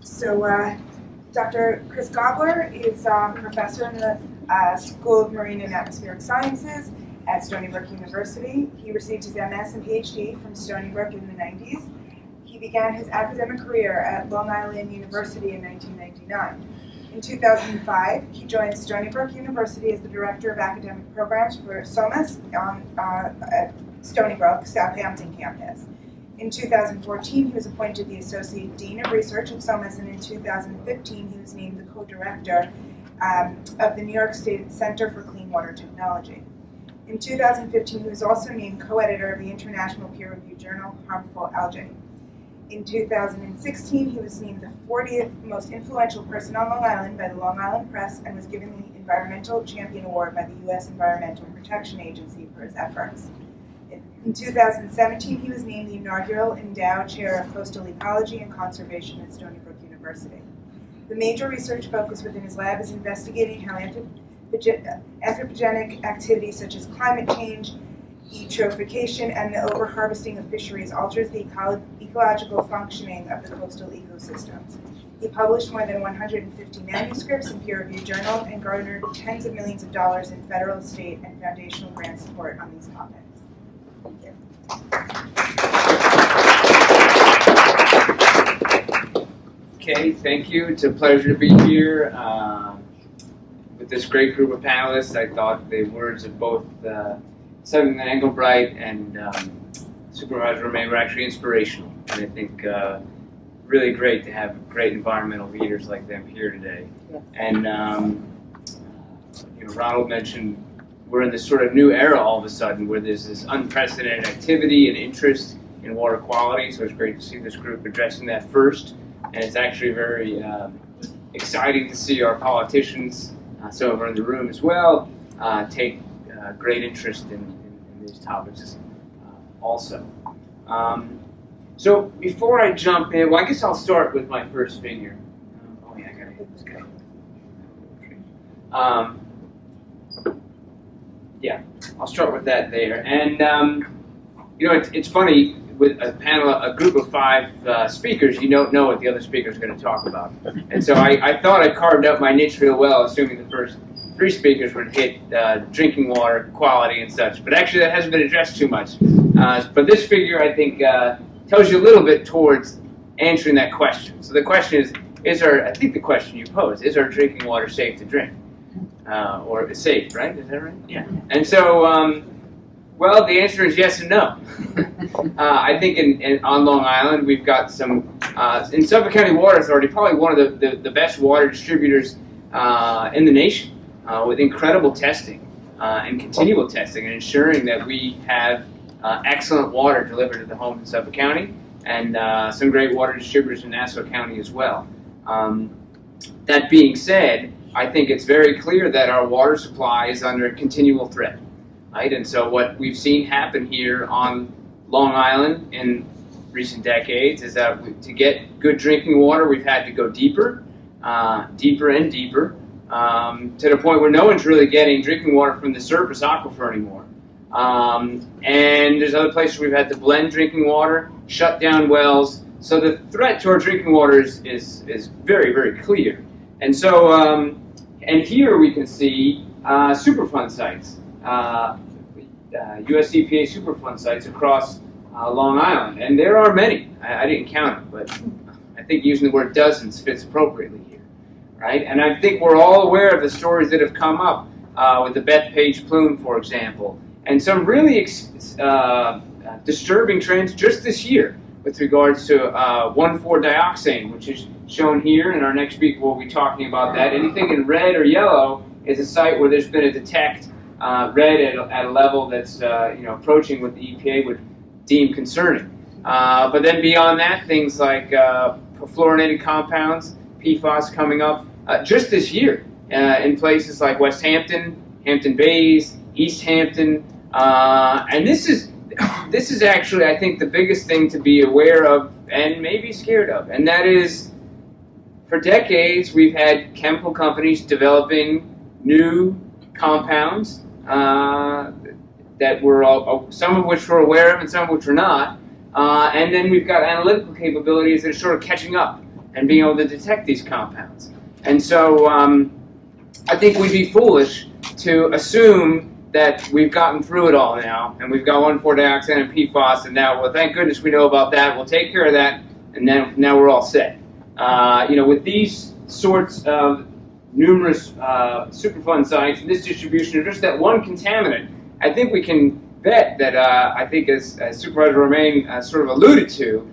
Dr. Chris Gobler is a professor in the School of Marine and Atmospheric Sciences at Stony Brook University. He received his MS and PhD from Stony Brook in the 90s. He began his academic career at Long Island University in 1999. In 2005, he joined Stony Brook University as the Director of Academic Programs for SOMAS at Stony Brook, Southampton campus. In 2014, he was appointed the Associate Dean of Research at SOMAS, and in 2015, he was named the Co-Director of the New York State Center for Clean Water Technology. In 2015, he was also named co-editor of the international peer-reviewed journal, Harmful Algae. In 2016, he was named the 40th most influential person on Long Island by the Long Island Press and was given the Environmental Champion Award by the U.S. Environmental Protection Agency for his efforts. In 2017, he was named the inaugural Endowed Chair of Coastal Ecology and Conservation at Stony Brook University. The major research focus within his lab is investigating how anthropogenic activities such as climate change, eutrophication, and the overharvesting of fisheries alters the ecological functioning of the coastal ecosystems. He published more than 150 manuscripts in peer-reviewed journals and garnered tens of millions of dollars in federal, state, and foundational grant support on these topics. Thank you. Okay, thank you. It's a pleasure to be here with this great group of panelists. I thought the words of both Senator Engelbright and Supervisor Romay were actually inspirational, and I think really great to have great environmental leaders like them here today. Yeah. And Ronald mentioned we're in this sort of new era all of a sudden where there's this unprecedented activity and interest in water quality, so it's great to see this group addressing that first. And it's actually very exciting to see our politicians, some of them are in the room as well, take great interest in these topics also. So before I jump in, well, I guess I'll start with my first figure. Oh yeah, I gotta hit this guy. Yeah, I'll start with that there. And it's funny, with a panel, a group of 5 speakers, you don't know what the other speaker is going to talk about. And so I thought I carved up my niche real well, assuming the first 3 speakers would hit drinking water quality and such. But actually, that hasn't been addressed too much. But this figure, I think, tells you a little bit towards answering that question. So the question is I think the question you posed, is our drinking water safe to drink? Or safe, right? Is that right? Yeah. And so, well, the answer is yes and no. I think on Long Island, we've got some, in Suffolk County Water Authority, probably one of the best water distributors in the nation, with incredible testing and continual testing and ensuring that we have excellent water delivered to the homes in Suffolk County, and some great water distributors in Nassau County as well. That being said, I think it's very clear that our water supply is under continual threat. Right? And so what we've seen happen here on Long Island in recent decades is that to get good drinking water, we've had to go deeper, deeper and deeper, to the point where no one's really getting drinking water from the surface aquifer anymore. And there's other places we've had to blend drinking water, shut down wells. So the threat to our drinking water is very, very clear. And so, and here we can see Superfund sites. US EPA Superfund sites across Long Island, and there are many. I didn't count them, but I think using the word dozens fits appropriately here, right? And I think we're all aware of the stories that have come up with the Bethpage plume, for example, and some really disturbing trends just this year with regards to 1,4-dioxane, which is shown here, and our next speaker will be talking about that. Anything in red or yellow is a site where there's been a detect red at a level that's approaching what the EPA would deem concerning. But then beyond that, things like perfluorinated compounds, PFAS coming up just this year in places like West Hampton, Hampton Bays, East Hampton, and this is actually, I think, the biggest thing to be aware of and maybe scared of, and that is, for decades we've had chemical companies developing new compounds that we're some of which we're aware of and some of which we're not, and then we've got analytical capabilities that are sort of catching up and being able to detect these compounds. And so I think we'd be foolish to assume that we've gotten through it all now, and we've got 1,4-dioxane and PFAS, and now, well, thank goodness we know about that. We'll take care of that, and then now we're all set. With these sorts of numerous Superfund sites and this distribution of just that one contaminant, I think we can bet that I think as Supervisor Romaine sort of alluded to,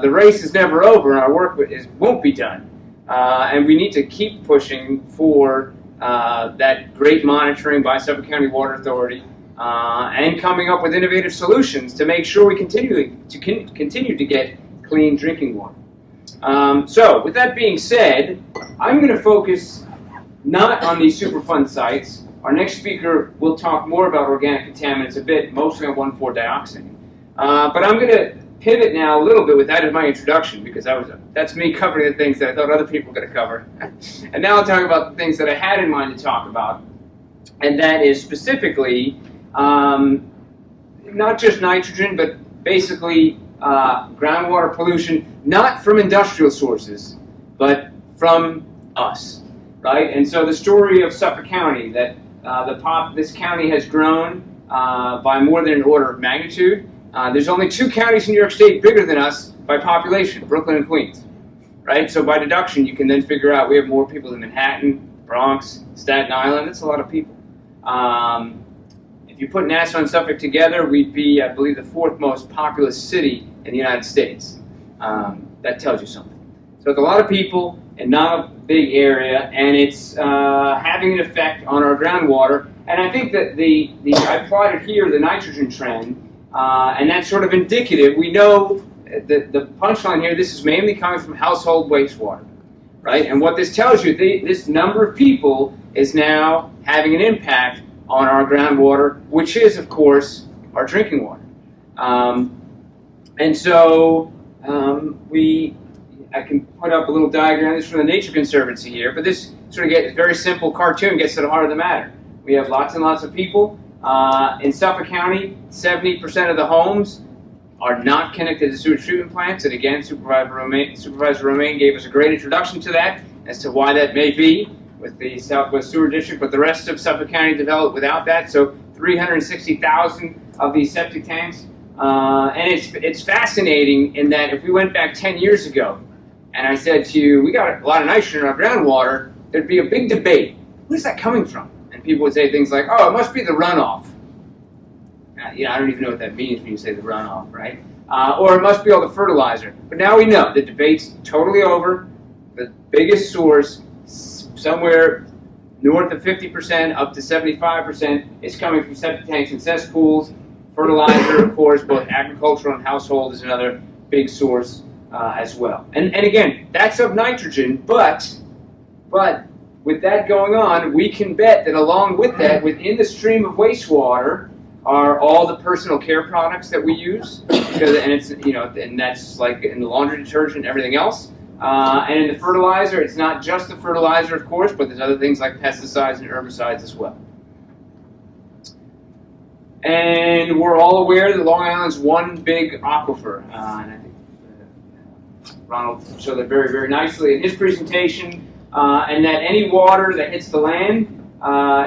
the race is never over and our work won't be done. And we need to keep pushing for that great monitoring by Suffolk County Water Authority and coming up with innovative solutions to make sure we continue to get clean drinking water. So with that being said, I'm going to focus not on these Superfund sites. Our next speaker will talk more about organic contaminants a bit, mostly on 1,4-dioxane. But I'm going to pivot now a little bit with that as my introduction, because that's me covering the things that I thought other people were going to cover. And now I'll talk about the things that I had in mind to talk about, and that is specifically not just nitrogen, but basically groundwater pollution, not from industrial sources, but from us, right? And so the story of Suffolk County, that this county has grown by more than an order of magnitude. There's only 2 counties in New York State bigger than us by population, Brooklyn and Queens, right? So by deduction, you can then figure out we have more people than Manhattan, Bronx, Staten Island. That's a lot of people. If you put Nassau and Suffolk together, we'd be, I believe, the 4th most populous city in the United States. That tells you something. So it's a lot of people and not a big area, and it's having an effect on our groundwater. And I think that I plotted here the nitrogen trend, and that's sort of indicative. We know the punchline here, this is mainly coming from household wastewater, right? And what this tells you, this number of people is now having an impact on our groundwater, which is, of course, our drinking water. And so I can put up a little diagram. This is from the Nature Conservancy here, but this sort of gets very simple cartoon, gets to the heart of the matter. We have lots and lots of people. In Suffolk County, 70% of the homes are not connected to sewage treatment plants, and again, Supervisor Romaine gave us a great introduction to that as to why that may be with the Southwest Sewer District, but the rest of Suffolk County developed without that, so 360,000 of these septic tanks. And it's fascinating in that if we went back 10 years ago, and I said to you, we got a lot of nitrogen in our groundwater, there'd be a big debate. Where's that coming from? And people would say things like, oh, it must be the runoff. I don't even know what that means when you say the runoff, right? Or it must be all the fertilizer. But now we know the debate's totally over. The biggest source, somewhere north of 50%, up to 75%, is coming from septic tanks and cesspools. Fertilizer, of course, both agricultural and household, is another big source as well. And again, that's of nitrogen, but with that going on, we can bet that along with that, within the stream of wastewater, are all the personal care products that we use, and that's like in the laundry detergent and everything else. And in the fertilizer, it's not just the fertilizer, of course, but there's other things like pesticides and herbicides as well. And we're all aware that Long Island's one big aquifer, and I think Ronald showed that very, very nicely in his presentation, and that any water that hits the land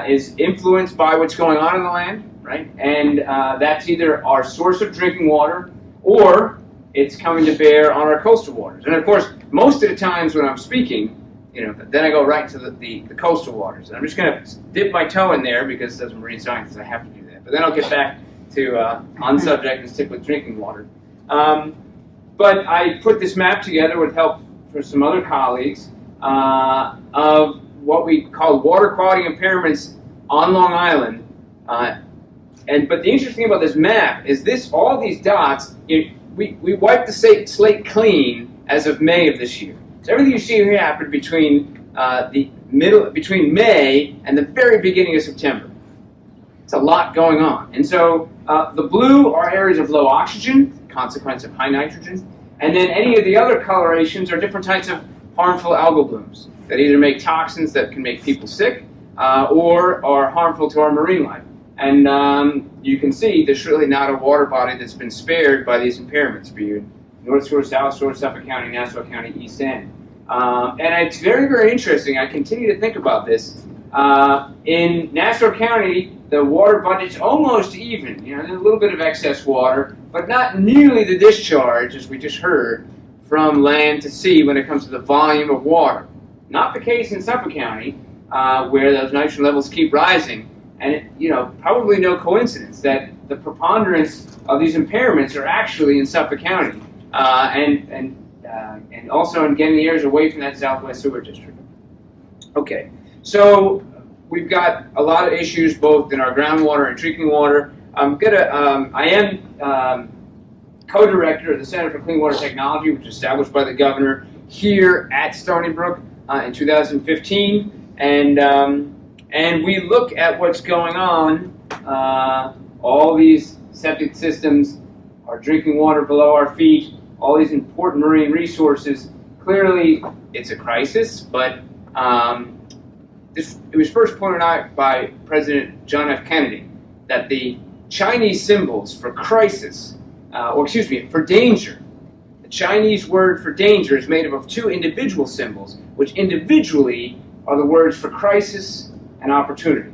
is influenced by what's going on in the land, right? And that's either our source of drinking water or it's coming to bear on our coastal waters. And of course, most of the times when I'm speaking, then I go right to the coastal waters. And I'm just going to dip my toe in there because as a marine scientist, I have to do that. But then I'll get back to on subject and stick with drinking water. But I put this map together with help from some other colleagues of what we call water quality impairments on Long Island. But the interesting thing about this map is all these dots, we wiped the slate clean as of May of this year. So everything you see here happened between between May and the very beginning of September. It's a lot going on. And so the blue are areas of low oxygen, consequence of high nitrogen, and then any of the other colorations are different types of harmful algal blooms that either make toxins that can make people sick or are harmful to our marine life. And you can see there's really not a water body that's been spared by these impairments, be it North Shore, South Shore, Suffolk County, Nassau County, East End. And it's very, very interesting. I continue to think about this. In Nassau County, the water budget's almost even. You know, there's a little bit of excess water, but not nearly the discharge, as we just heard, from land to sea when it comes to the volume of water. Not the case in Suffolk County, where those nitrogen levels keep rising. And, you know, probably no coincidence that the preponderance of these impairments are actually in Suffolk County, and also in getting the areas away from that Southwest Sewer District. Okay, so we've got a lot of issues both in our groundwater and drinking water. I am co-director of the Center for Clean Water Technology, which was established by the governor here at Stony Brook in 2015, and we look at what's going on, all these septic systems, our drinking water below our feet, all these important marine resources. Clearly, it's a crisis, but it was first pointed out by President John F. Kennedy that the Chinese symbols for crisis, for danger, the Chinese word for danger is made up of two individual symbols, which individually are the words for crisis and opportunity.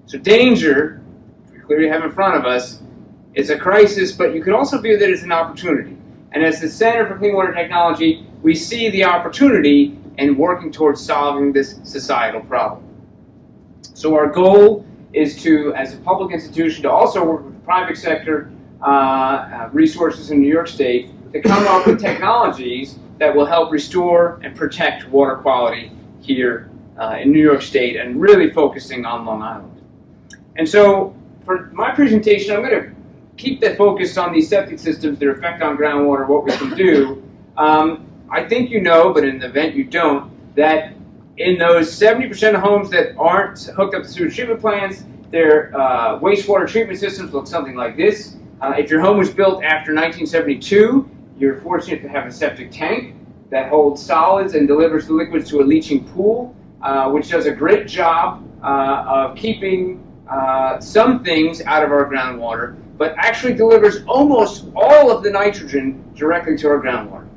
So danger, which we clearly have in front of us, is a crisis, but you can also view that as an opportunity. And as the Center for Clean Water Technology, we see the opportunity in working towards solving this societal problem. So our goal is to, as a public institution, to also work with the private sector, resources in New York State, to come up with technologies that will help restore and protect water quality here in New York State, and really focusing on Long Island. And so for my presentation, I'm going to keep that focus on these septic systems, their effect on groundwater, what we can do. I think you know, but in the event you don't, that in those 70% of homes that aren't hooked up to sewage treatment plants, their wastewater treatment systems look something like this. If your home was built after 1972, you're fortunate to have a septic tank that holds solids and delivers the liquids to a leaching pool, which does a great job of keeping some things out of our groundwater, but actually delivers almost all of the nitrogen directly to our groundwater.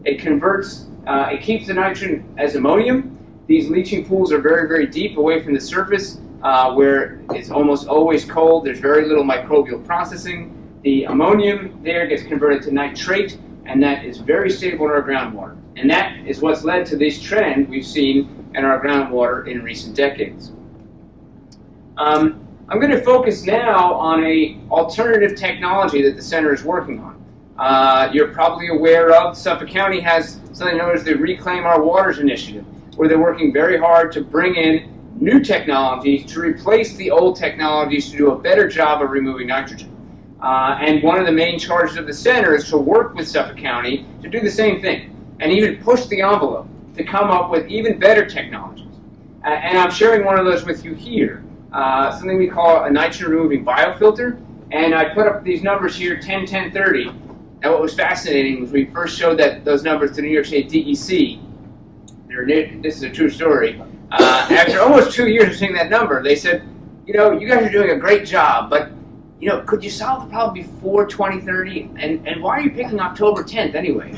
It converts, it keeps the nitrogen as ammonium. These leaching pools are very, very deep away from the surface, where it's almost always cold. There's very little microbial processing. The ammonium there gets converted to nitrate, and that is very stable in our groundwater. And that is what's led to this trend we've seen in our groundwater in recent decades. I'm going to focus now on an alternative technology that the center is working on. You're probably aware of Suffolk County has something known as the Reclaim Our Waters Initiative, where they're working very hard to bring in new technologies to replace the old technologies to do a better job of removing nitrogen. And one of the main charges of the center is to work with Suffolk County to do the same thing, and even push the envelope to come up with even better technologies. And I'm sharing one of those with you here, something we call a nitrogen-removing biofilter. And I put up these numbers here, 10, 10, 30. And what was fascinating was we first showed those numbers to New York State DEC. This is a true story. After almost 2 years of seeing that number, they said, you know, you guys are doing a great job, but you know, could you solve the problem before 2030? And why are you picking October 10th anyway?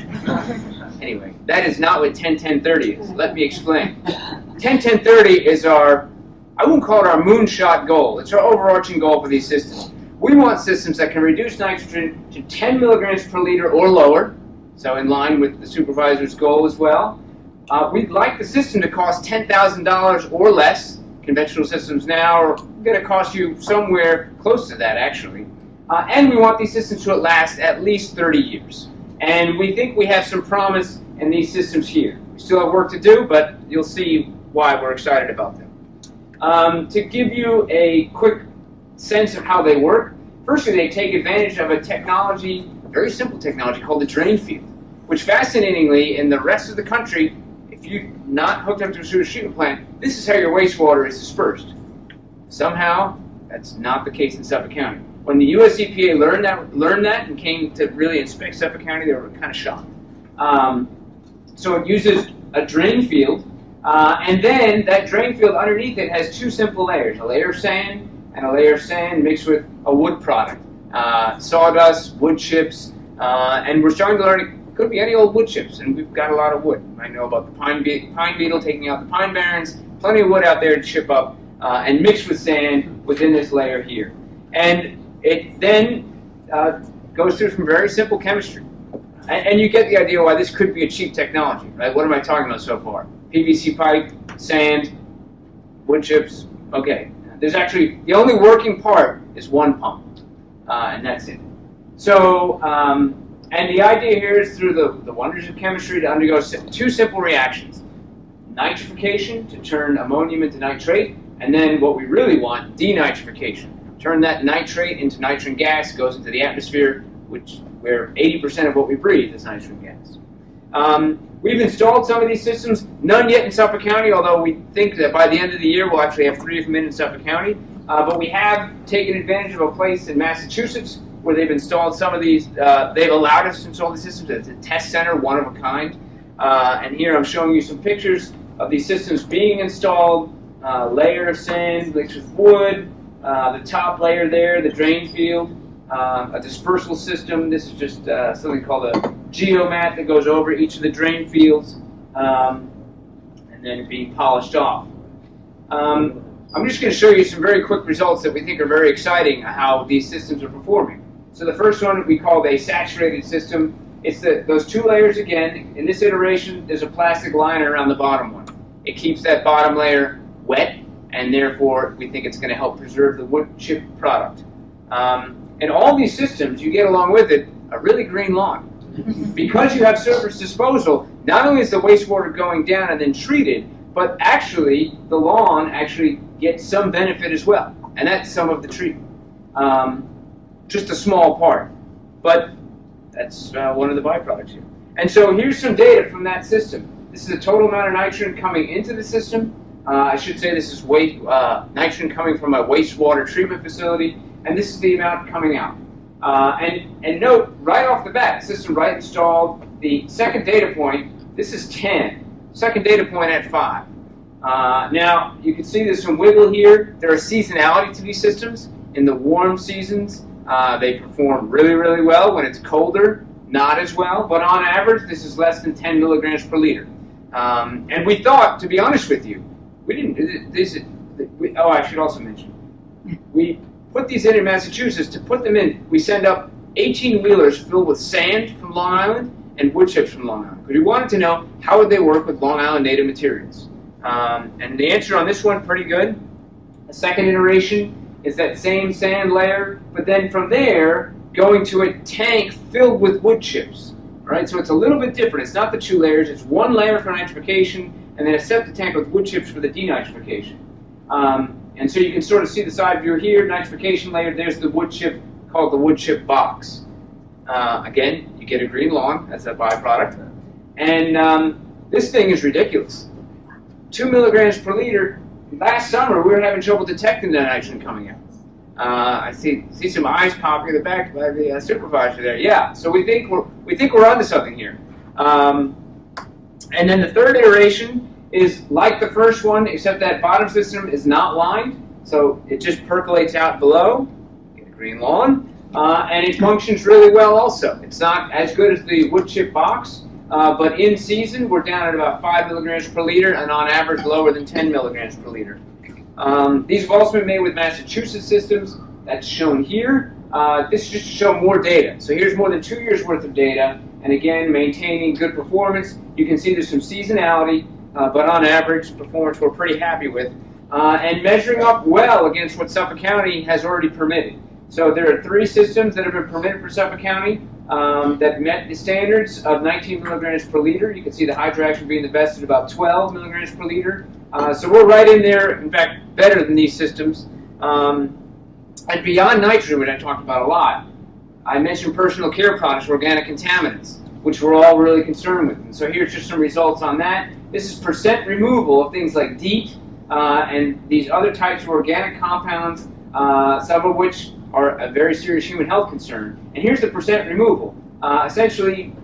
Anyway, that is not what 10-10-30 is. Let me explain. 10-10-30 is our, I won't call it our moonshot goal. It's our overarching goal for these systems. We want systems that can reduce nitrogen to 10 milligrams per liter or lower, so in line with the supervisor's goal as well. We'd like the system to cost $10,000 or less. Conventional systems now are going to cost you somewhere close to that, actually. And we want these systems to last at least 30 years. And we think we have some promise in these systems here. We still have work to do, but you'll see why we're excited about them. To give you a quick sense of how they work, firstly, they take advantage of a technology, very simple technology, called the drain field, which fascinatingly, in the rest of the country, if you're not hooked up to a sewage treatment plant, this is how your wastewater is dispersed. Somehow, that's not the case in Suffolk County. When the US EPA learned that and came to really inspect Suffolk County, they were kind of shocked. So it uses a drain field, and then that drain field underneath it has two simple layers, a layer of sand and a layer of sand mixed with a wood product, sawdust, wood chips, and we're starting to learn Could be any old wood chips, and we've got a lot of wood. You might know about the pine beetle taking out the pine barrens. Plenty of wood out there to chip up and mix with sand within this layer here. And it then goes through some very simple chemistry. And you get the idea why this could be a cheap technology, right? What am I talking about so far? PVC pipe, sand, wood chips. Okay. There's actually, the only working part is one pump, and that's it. So, and the idea here is through the wonders of chemistry to undergo two simple reactions. Nitrification to turn ammonium into nitrate, and then what we really want, denitrification. Turn that nitrate into nitrogen gas, goes into the atmosphere, where 80% of what we breathe is nitrogen gas. We've installed some of these systems, none yet in Suffolk County, although we think that by the end of the year we'll actually have 3 of them in Suffolk County. But we have taken advantage of a place in Massachusetts where they've installed some of these. They've allowed us to install the systems. It's a test center, one of a kind. And here I'm showing you some pictures of these systems being installed. Layer of sand mixed with wood, the top layer there, the drain field, a dispersal system. This is just something called a geomat that goes over each of the drain fields, and then being polished off. I'm just going to show you some very quick results that we think are very exciting, how these systems are performing. So the first one we call a saturated system. It's those 2 layers again. In this iteration, there's a plastic liner around the bottom one. It keeps that bottom layer wet, and therefore we think it's going to help preserve the wood chip product. And all these systems, you get along with it, a really green lawn. Because you have surface disposal, not only is the wastewater going down and then treated, but actually the lawn actually gets some benefit as well. And that's some of the treatment. Just a small part. But that's one of the byproducts here. And so here's some data from that system. This is the total amount of nitrogen coming into the system. I should say this is nitrogen coming from a wastewater treatment facility, and this is the amount coming out. And note, right off the bat, system right installed, the second data point, this is 10. Second data point at 5. Now, you can see there's some wiggle here. There are seasonality to these systems. In the warm seasons, they perform really, really well. When it's colder, not as well. But on average, this is less than 10 milligrams per liter. And we thought, to be honest with you, we didn't, oh, I should also mention, we put these in Massachusetts. To put them in, we send up 18-wheelers filled with sand from Long Island and wood chips from Long Island. Because we wanted to know how would they work with Long Island native materials. And the answer on this one, pretty good. The second iteration is that same sand layer, but then from there, going to a tank filled with wood chips. Right? So it's a little bit different. It's not the 2 layers. It's 1 layer for nitrification, and then a septic tank with wood chips for the denitrification. And so you can sort of see the side view here, nitrification layer. There's the wood chip, called the wood chip box. Again, you get a green lawn. That's a byproduct. And this thing is ridiculous. 2 milligrams per liter. Last summer, we were having trouble detecting the nitrogen coming out. I see some eyes popping in the back by the supervisor there. Yeah, so we think we're onto something here. And then the third iteration is like the first one, except that bottom system is not lined, so it just percolates out below. Get a green lawn, and it functions really well. Also, it's not as good as the wood chip box, but in season we're down at about 5 milligrams per liter, and on average lower than 10 milligrams per liter. These have also been made with Massachusetts systems. That's shown here. This is just to show more data. So here's more than 2 years worth of data. And again, maintaining good performance. You can see there's some seasonality, but on average, performance we're pretty happy with. And measuring up well against what Suffolk County has already permitted. So there are 3 systems that have been permitted for Suffolk County that met the standards of 19 milligrams per liter. You can see the hydroaction being the best at about 12 milligrams per liter. So we're right in there, in fact, better than these systems. And beyond nitrogen, which I talked about a lot, I mentioned personal care products, organic contaminants, which we're all really concerned with. And so here's just some results on that. This is percent removal of things like DEET and these other types of organic compounds, some of which are a very serious human health concern. And here's the percent removal. Essentially,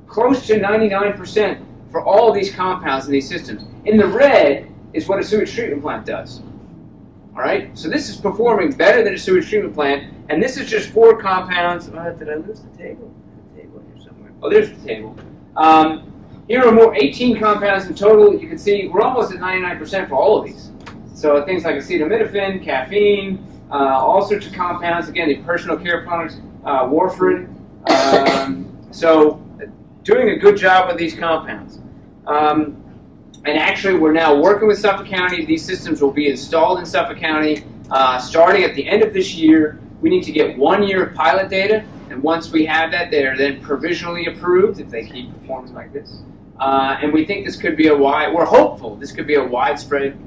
close to 99% for all of these compounds in these systems. In the red is what a sewage treatment plant does. All right? So this is performing better than a sewage treatment plant, and this is just 4 compounds. Did I lose the table? The table here somewhere. Oh, there's the table. Here are more 18 compounds in total. You can see we're almost at 99% for all of these. So things like acetaminophen, caffeine, all sorts of compounds. Again, the personal care products, warfarin. So doing a good job with these compounds. And actually, we're now working with Suffolk County. These systems will be installed in Suffolk County starting at the end of this year. We need to get 1 year of pilot data, and once we have that, they're then provisionally approved if they keep performing like this. And we think this could be we're hopeful this could be a widespread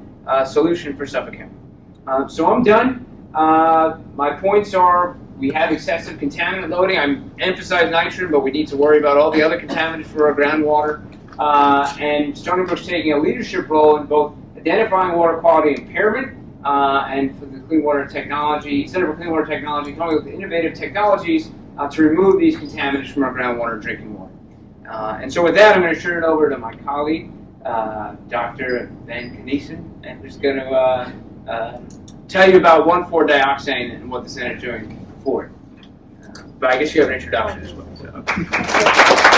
solution for Suffolk County. So I'm done. My points are we have excessive contaminant loading. I'm emphasizing nitrogen, but we need to worry about all the other contaminants for our groundwater. And Stony Brook's taking a leadership role in both identifying water quality impairment and for the clean water technology, Center for Clean Water Technology, coming up with innovative technologies to remove these contaminants from our groundwater and drinking water. And so with that, I'm going to turn it over to my colleague, Dr. Van Kniesen, and who's going to tell you about 1,4-dioxane and what the Center is doing for it. But I guess you have an introduction as well. So.